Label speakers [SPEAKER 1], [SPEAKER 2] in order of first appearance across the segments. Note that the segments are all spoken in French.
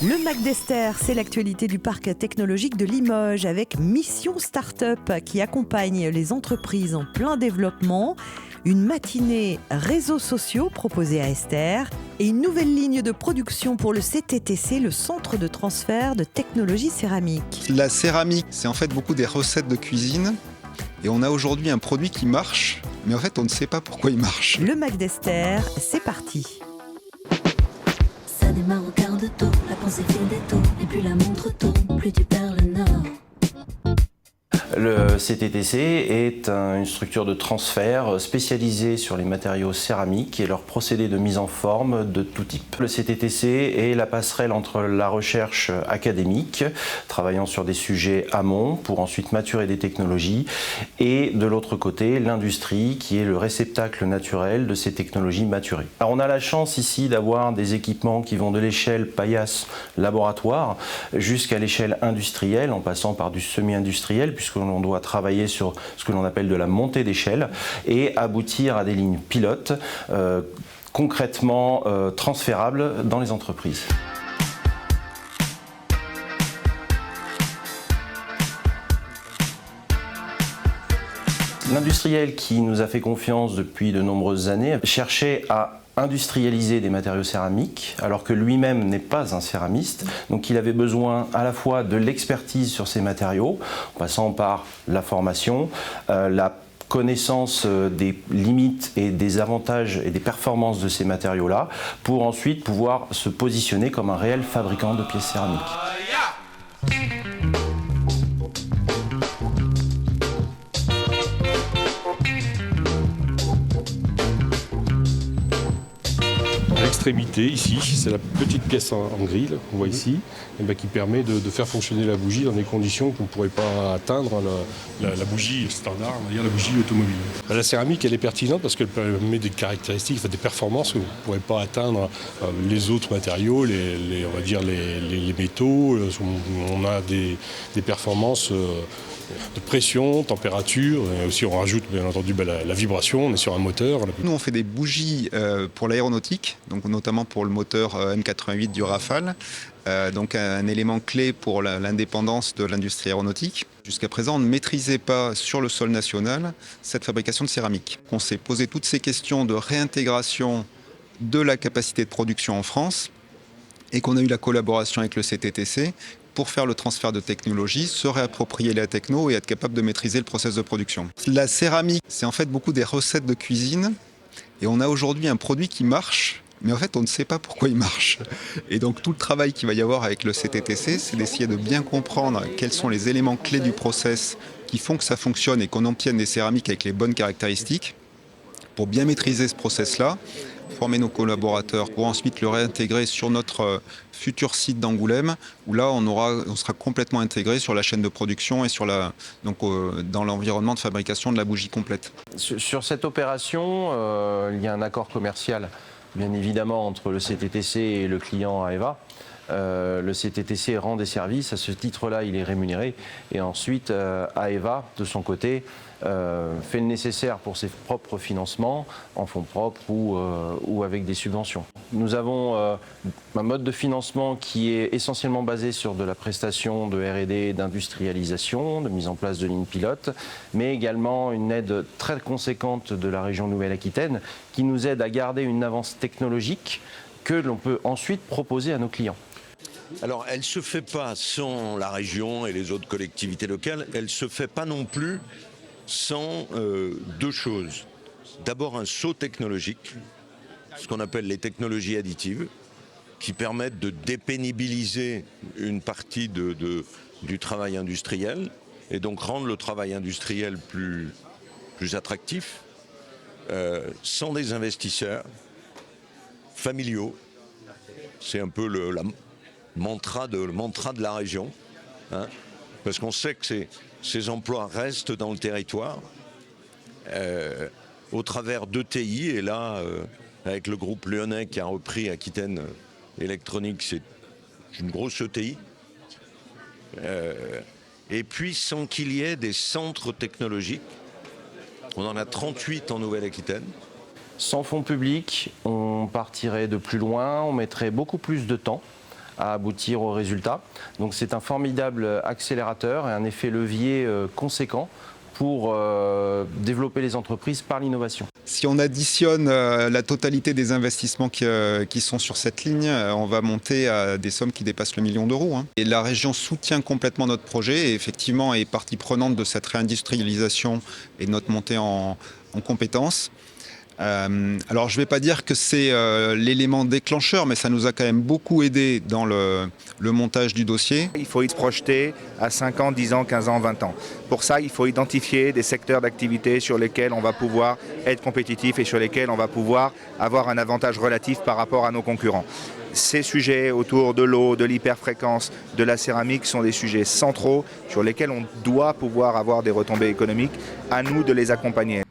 [SPEAKER 1] Le Mac d'Esther, c'est l'actualité du parc technologique de Limoges avec Mission Startup qui accompagne les entreprises en plein développement, une matinée réseaux sociaux proposée à Esther et une nouvelle ligne de production pour le CTTC, le Centre de transfert de technologie céramique.
[SPEAKER 2] La céramique, c'est en fait beaucoup des recettes de cuisine et on a aujourd'hui un produit qui marche, mais en fait on ne sait pas pourquoi il marche.
[SPEAKER 1] Le Mac d'Esther, c'est parti.
[SPEAKER 3] Ça démarre au quart de tour, la pensée fait des tours, et plus la montre tourne, plus tu perds le nord.
[SPEAKER 4] Le CTTC est une structure de transfert spécialisée sur les matériaux céramiques et leurs procédés de mise en forme de tout type. Le CTTC est la passerelle entre la recherche académique, travaillant sur des sujets amont pour ensuite maturer des technologies, et de l'autre côté, l'industrie qui est le réceptacle naturel de ces technologies maturées. Alors on a la chance ici d'avoir des équipements qui vont de l'échelle paillasse laboratoire jusqu'à l'échelle industrielle, en passant par du semi-industriel, puisque on doit travailler sur ce que l'on appelle de la montée d'échelle et aboutir à des lignes pilotes concrètement transférables dans les entreprises. L'industriel qui nous a fait confiance depuis de nombreuses années cherchait à industrialiser des matériaux céramiques alors que lui-même n'est pas un céramiste, donc il avait besoin à la fois de l'expertise sur ces matériaux, en passant par la formation, la connaissance des limites et des avantages et des performances de ces matériaux-là, pour ensuite pouvoir se positionner comme un réel fabricant de pièces céramiques.
[SPEAKER 5] L'extrémité ici, c'est la petite pièce en gris qu'on voit ici, qui permet de faire fonctionner la bougie dans des conditions qu'on ne pourrait pas atteindre la bougie standard, on va dire la bougie automobile. La céramique, elle est pertinente parce qu'elle permet des caractéristiques, des performances que vous ne pourrez pas atteindre les autres matériaux, on va dire les métaux. On a des performances de pression, température, et aussi on rajoute bien entendu la vibration, on est sur un moteur.
[SPEAKER 2] Nous on fait des bougies pour l'aéronautique, donc notamment pour le moteur M88 du Rafale, donc un élément clé pour l'indépendance de l'industrie aéronautique. Jusqu'à présent on ne maîtrisait pas sur le sol national cette fabrication de céramique. On s'est posé toutes ces questions de réintégration de la capacité de production en France et qu'on a eu la collaboration avec le CTTC pour faire le transfert de technologie, se réapproprier la techno et être capable de maîtriser le process de production. La céramique, c'est en fait beaucoup des recettes de cuisine et on a aujourd'hui un produit qui marche, mais en fait on ne sait pas pourquoi il marche. Et donc tout le travail qu'il va y avoir avec le CTTC, c'est d'essayer de bien comprendre quels sont les éléments clés du process qui font que ça fonctionne et qu'on obtienne des céramiques avec les bonnes caractéristiques pour bien maîtriser ce process-là, former nos collaborateurs pour ensuite le réintégrer sur notre futur site d'Angoulême, où là on sera complètement intégré sur la chaîne de production et dans l'environnement de fabrication de la bougie complète.
[SPEAKER 4] Sur cette opération, il y a un accord commercial, bien évidemment, entre le CTTC et le client AEVA. Le CTTC rend des services, à ce titre-là il est rémunéré, et ensuite AEVA de son côté fait le nécessaire pour ses propres financements en fonds propres ou avec des subventions. Nous avons un mode de financement qui est essentiellement basé sur de la prestation de R&D, d'industrialisation, de mise en place de lignes pilotes, mais également une aide très conséquente de la région Nouvelle-Aquitaine qui nous aide à garder une avance technologique que l'on peut ensuite proposer à nos clients.
[SPEAKER 6] Alors, elle ne se fait pas sans la région et les autres collectivités locales, elle ne se fait pas non plus sans deux choses. D'abord, un saut technologique, ce qu'on appelle les technologies additives, qui permettent de dépénibiliser une partie du travail industriel et donc rendre le travail industriel plus attractif, sans des investisseurs familiaux. C'est un peu le mantra de la région, hein, parce qu'on sait que ces emplois restent dans le territoire au travers d'ETI, et là, avec le groupe lyonnais qui a repris Aquitaine Électronique, c'est une grosse ETI. Et puis sans qu'il y ait des centres technologiques, on en a 38 en Nouvelle-Aquitaine.
[SPEAKER 4] Sans fonds publics, on partirait de plus loin, on mettrait beaucoup plus de temps à aboutir au résultat. Donc c'est un formidable accélérateur et un effet levier conséquent pour développer les entreprises par l'innovation.
[SPEAKER 2] Si on additionne la totalité des investissements qui sont sur cette ligne, on va monter à des sommes qui dépassent le million d'euros. Et la région soutient complètement notre projet et effectivement est partie prenante de cette réindustrialisation et de notre montée en compétences. Alors je ne vais pas dire que c'est l'élément déclencheur, mais ça nous a quand même beaucoup aidé dans le montage du dossier.
[SPEAKER 7] Il faut y se projeter à 5 ans, 10 ans, 15 ans, 20 ans. Pour ça, il faut identifier des secteurs d'activité sur lesquels on va pouvoir être compétitif et sur lesquels on va pouvoir avoir un avantage relatif par rapport à nos concurrents. Ces sujets autour de l'eau, de l'hyperfréquence, de la céramique sont des sujets centraux sur lesquels on doit pouvoir avoir des retombées économiques. À nous de les accompagner.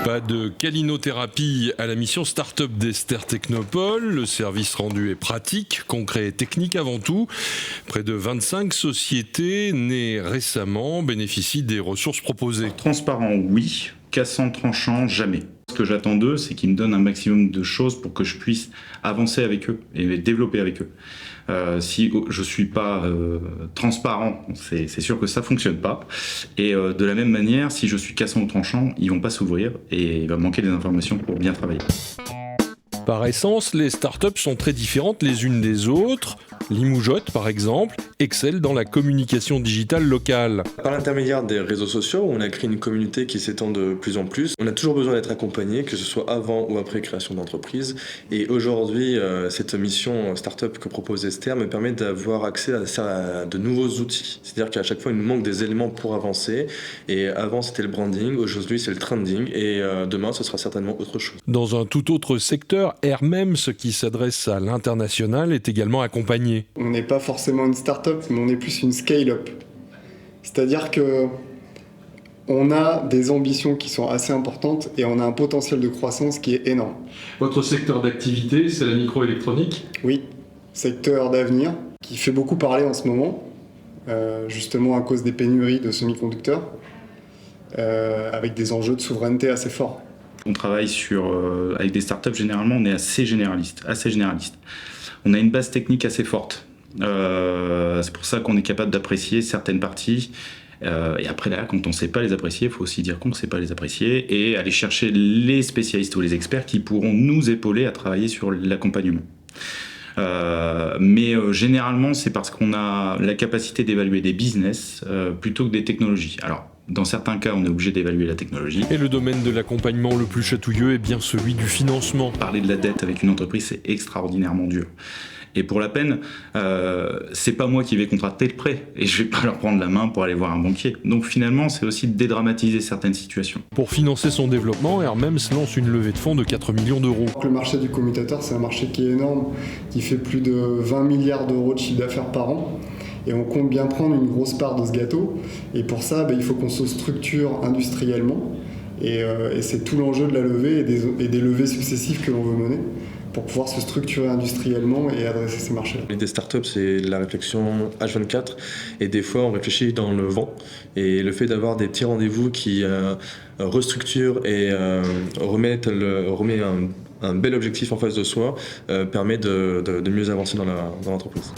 [SPEAKER 5] Pas de calinothérapie à la mission Start-up d'Ester Technopole. Le service rendu est pratique, concret et technique avant tout. Près de 25 sociétés nées récemment bénéficient des ressources proposées.
[SPEAKER 8] Transparent, oui. Cassant, tranchant, jamais. Ce que j'attends d'eux, c'est qu'ils me donnent un maximum de choses pour que je puisse avancer avec eux et développer avec eux. Si je ne suis pas transparent, c'est sûr que ça ne fonctionne pas. Et de la même manière, si je suis cassant ou tranchant, ils ne vont pas s'ouvrir et il va manquer des informations pour bien travailler.
[SPEAKER 5] Par essence, les startups sont très différentes les unes des autres. Limoujotte, par exemple, excelle dans la communication digitale locale.
[SPEAKER 9] Par l'intermédiaire des réseaux sociaux, on a créé une communauté qui s'étend de plus en plus. On a toujours besoin d'être accompagné, que ce soit avant ou après création d'entreprise. Et aujourd'hui, cette mission startup que propose Ester me permet d'avoir accès à de nouveaux outils. C'est-à-dire qu'à chaque fois, il nous manque des éléments pour avancer. Et avant, c'était le branding, aujourd'hui, c'est le trending. Et demain, ce sera certainement autre chose.
[SPEAKER 5] Dans un tout autre secteur, Hermem, ce qui s'adresse à l'international, est également accompagné.
[SPEAKER 10] On n'est pas forcément une start-up, mais on est plus une scale-up. C'est-à-dire que on a des ambitions qui sont assez importantes et on a un potentiel de croissance qui est énorme.
[SPEAKER 5] Votre secteur d'activité, c'est la microélectronique ?
[SPEAKER 10] Oui, secteur d'avenir qui fait beaucoup parler en ce moment, justement à cause des pénuries de semi-conducteurs, avec des enjeux de souveraineté assez forts.
[SPEAKER 8] On travaille avec des startups, généralement, on est assez généraliste. On a une base technique assez forte. C'est pour ça qu'on est capable d'apprécier certaines parties. Et après, là, quand on ne sait pas les apprécier, il faut aussi dire qu'on ne sait pas les apprécier et aller chercher les spécialistes ou les experts qui pourront nous épauler à travailler sur l'accompagnement. Mais généralement, c'est parce qu'on a la capacité d'évaluer des business plutôt que des technologies. Alors, dans certains cas, on est obligé d'évaluer la technologie.
[SPEAKER 5] Et le domaine de l'accompagnement le plus chatouilleux est bien celui du financement.
[SPEAKER 8] Parler de la dette avec une entreprise, c'est extraordinairement dur. Et pour la peine, c'est pas moi qui vais contracter le prêt et je vais pas leur prendre la main pour aller voir un banquier. Donc finalement, c'est aussi de dédramatiser certaines situations.
[SPEAKER 5] Pour financer son développement, Hermem se lance une levée de fonds de 4 millions d'euros.
[SPEAKER 10] Le marché du commutateur, c'est un marché qui est énorme, qui fait plus de 20 milliards d'euros de chiffre d'affaires par an. Et on compte bien prendre une grosse part de ce gâteau. Et pour ça, il faut qu'on se structure industriellement. Et c'est tout l'enjeu de la levée et des levées successives que l'on veut mener pour pouvoir se structurer industriellement et adresser ces marchés-là.
[SPEAKER 9] Des startups, c'est de la réflexion H24. Et des fois, on réfléchit dans le vent. Et le fait d'avoir des petits rendez-vous qui restructurent et remet un bel objectif en face de soi permet de mieux avancer dans l'entreprise.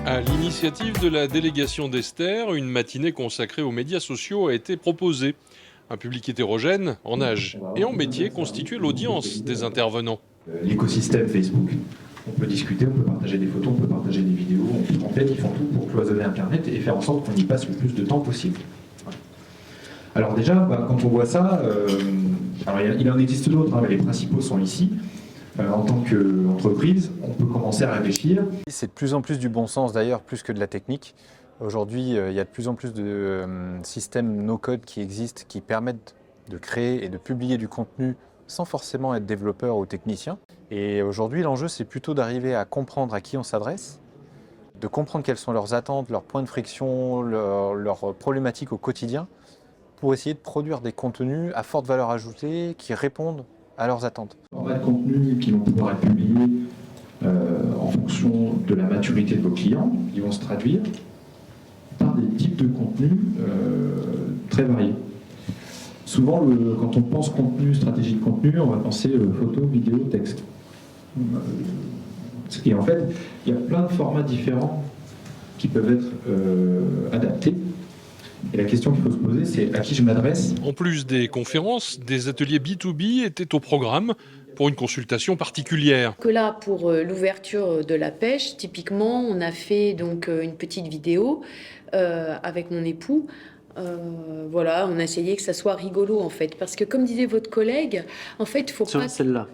[SPEAKER 5] À l'initiative de la délégation d'Ester, une matinée consacrée aux médias sociaux a été proposée. Un public hétérogène, en âge et en métier, constituait l'audience des intervenants.
[SPEAKER 11] L'écosystème Facebook, on peut discuter, on peut partager des photos, on peut partager des vidéos. En fait, ils font tout pour cloisonner Internet et faire en sorte qu'on y passe le plus de temps possible. Alors déjà, quand on voit ça, il en existe d'autres, mais les principaux sont ici. En tant qu'entreprise, on peut commencer à réfléchir.
[SPEAKER 12] C'est de plus en plus du bon sens d'ailleurs, plus que de la technique. Aujourd'hui, il y a de plus en plus de systèmes no-code qui existent, qui permettent de créer et de publier du contenu sans forcément être développeur ou technicien. Et aujourd'hui, l'enjeu, c'est plutôt d'arriver à comprendre à qui on s'adresse, de comprendre quelles sont leurs attentes, leurs points de friction, leurs problématiques au quotidien, pour essayer de produire des contenus à forte valeur ajoutée qui répondent à leurs attentes.
[SPEAKER 11] On a des contenus qui vont pouvoir être publiés en fonction de la maturité de vos clients. Ils vont se traduire par des types de contenus très variés. Souvent, quand on pense contenu, stratégie de contenu, on va penser photo, vidéo, texte. Et en fait, il y a plein de formats différents qui peuvent être adaptés. Et la question qu'il faut se poser, c'est à qui je m'adresse.
[SPEAKER 5] En plus des conférences, des ateliers B2B étaient au programme pour une consultation particulière.
[SPEAKER 13] Que là, pour l'ouverture de la pêche, typiquement, on a fait donc une petite vidéo avec mon époux. Voilà, on a essayé que ça soit rigolo en fait, parce que comme disait votre collègue, en fait, il faut pas.
[SPEAKER 14] Celle-là.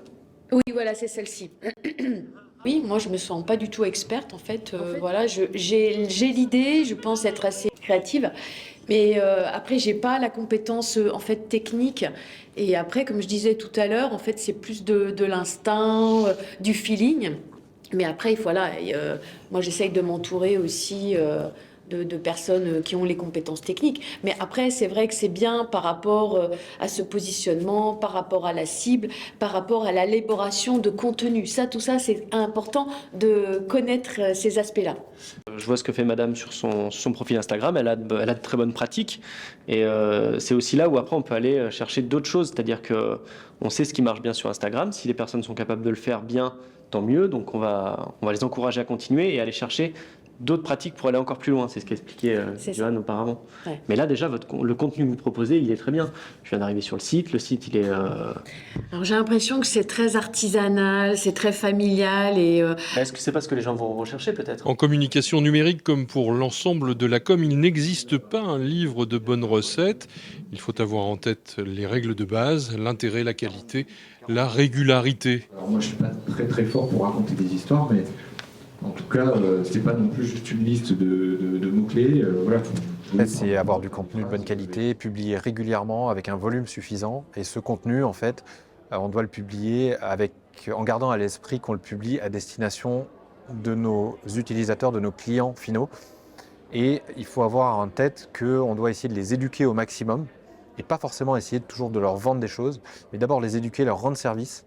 [SPEAKER 13] Oui, voilà, c'est celle-ci. Oui, moi je me sens pas du tout experte en fait. Voilà, j'ai l'idée, je pense être assez créative, mais après j'ai pas la compétence en fait technique. Et après, comme je disais tout à l'heure, en fait c'est plus de l'instinct, du feeling. Mais après, voilà, moi j'essaye de m'entourer aussi. De personnes qui ont les compétences techniques. Mais après, c'est vrai que c'est bien par rapport à ce positionnement, par rapport à la cible, par rapport à l'élaboration de contenu. Tout ça, c'est important de connaître ces aspects-là.
[SPEAKER 14] Je vois ce que fait madame sur son profil Instagram, elle a de très bonnes pratiques. Et c'est aussi là où après on peut aller chercher d'autres choses. C'est-à-dire qu'on sait ce qui marche bien sur Instagram. Si les personnes sont capables de le faire bien, tant mieux. Donc on va les encourager à continuer et aller chercher d'autres pratiques pour aller encore plus loin. C'est ce qu'expliquait Johan auparavant. Ouais. Mais là, déjà, le contenu que vous proposez, il est très bien. Je viens d'arriver sur le site. Le site, il est...
[SPEAKER 13] Alors, j'ai l'impression que c'est très artisanal, c'est très familial. Et
[SPEAKER 14] Est-ce que c'est pas ce que les gens vont rechercher, peut-être ?
[SPEAKER 5] En communication numérique, comme pour l'ensemble de la com, il n'existe pas un livre de bonnes recettes. Il faut avoir en tête les règles de base, l'intérêt, la qualité, la régularité.
[SPEAKER 11] Alors moi, je suis pas très fort pour raconter des histoires, mais... En tout cas, c'est pas non plus juste une liste de mots-clés. Voilà.
[SPEAKER 12] En fait, c'est avoir du contenu de bonne qualité, publier régulièrement avec un volume suffisant. Et ce contenu, en fait, on doit le publier en gardant à l'esprit qu'on le publie à destination de nos utilisateurs, de nos clients finaux. Et il faut avoir en tête qu'on doit essayer de les éduquer au maximum et pas forcément essayer toujours de leur vendre des choses, mais d'abord les éduquer, leur rendre service.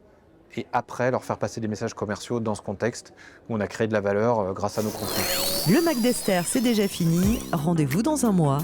[SPEAKER 12] Et après, leur faire passer des messages commerciaux dans ce contexte où on a créé de la valeur grâce à nos contenus.
[SPEAKER 1] Le Mac d'Esther, c'est déjà fini. Rendez-vous dans un mois.